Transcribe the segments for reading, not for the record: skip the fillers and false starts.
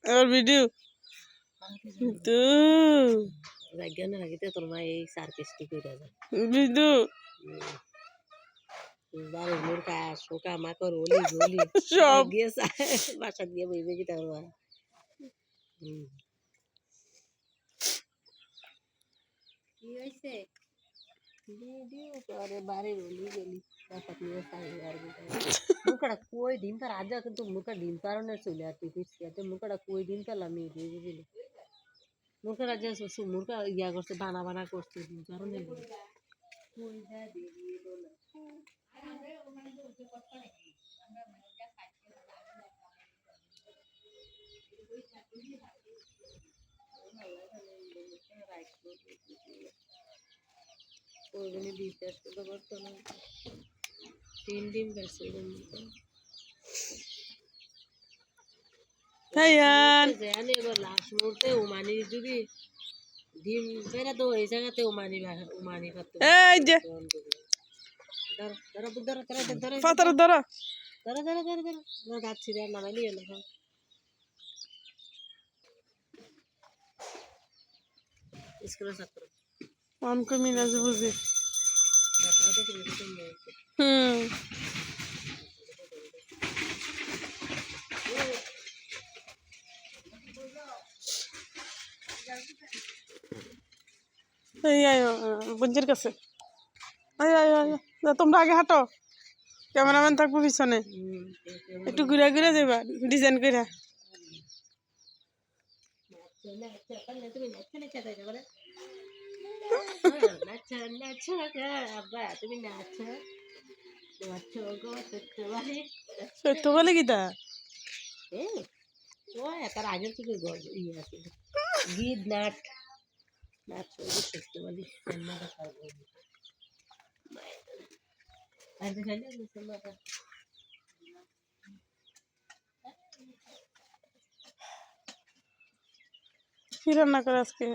আর video তো জায়গা না লাগিতে তোর মা এই সার্কিস্টি কইরা যায় ভিডিও বারে মোর কা শোকা মাকর ওলি গলি সব গিয়েছে বাসা দিয়ে বইবে কি তার মা কি হইছে ভিডিও করে বারে ওলি গলি বাসা দিয়ে সাই আর মুখটা কই দিন তার আজ কিন্তু মুখটা দিন কারণে চলে আর তুই ফিরছিতে মুখটা কই দিন পেলাম এই বুঝলি মুখটা আজ মুখটা ইয়া করছে বানা বানা করছে দিন কারণে কই যা দিয়ে বলে ওইগুলো দিতে আসতে পারতো না 3 দিন গেছে হাইয়ান জানে এবার লাস্ট মুহূর্তে উমানি যদি ডিম বেরা তো এই জায়গাতে উমানি করতে এই যে ধরো ধরো ধরো ধরো পাতার ধরো ধরো ধরো ধরো ধরো না যাচ্ছি রে নামাই নিয়ে না স্কুলে ছাত্র আমকে মিনাজ বুঝি এই আয়ো বঞ্জির কাছে আয় আয় আয় তোমরা আগে হাঁটো ক্যামেরাম্যান থাকবো পিছনে একটু ঘুরে ঘুরে যাবা ডিজাইন করে তুমি নাচো সত্য বলে কিতা তার আগের থেকে ইয়ে আছে গীত নাট নাচ সত্যি বলি কি রান্না করে আজকে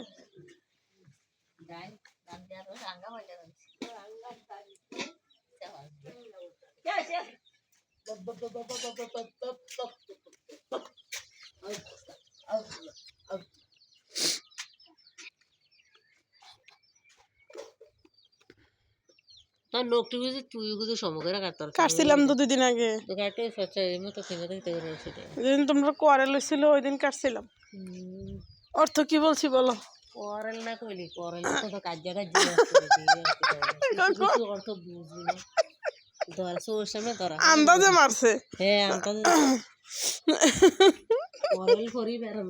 তোর লোকটি বুঝি তুই বুঝি সমগ্র কাটতর কাটছিলাম তো 2 দিন আগে তো কাটে সচ্চা এর মতো কিনে দিতে গেল সেটা যেদিন তোমরা কোয়ারে লইছিল ওই দিন কাটছিলাম অর্থ কি বলছি বলো কোরেল না কইলি কোরেল তো কাজ জায়গা অর্থ বুঝলি না ধর সোর সামনে ধরা আন্দাজে মারছে হ্যাঁ আন্দাজে কোরেল করি বেরম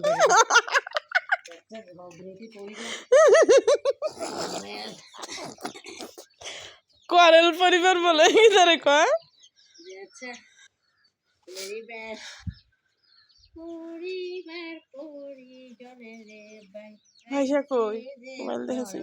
কোয়ারেল পরিবার বলে ইদারে কয় আচ্ছা পরিবার পরিবার পরিজনের ভাই আইসা কই মোবাইল দেখেছি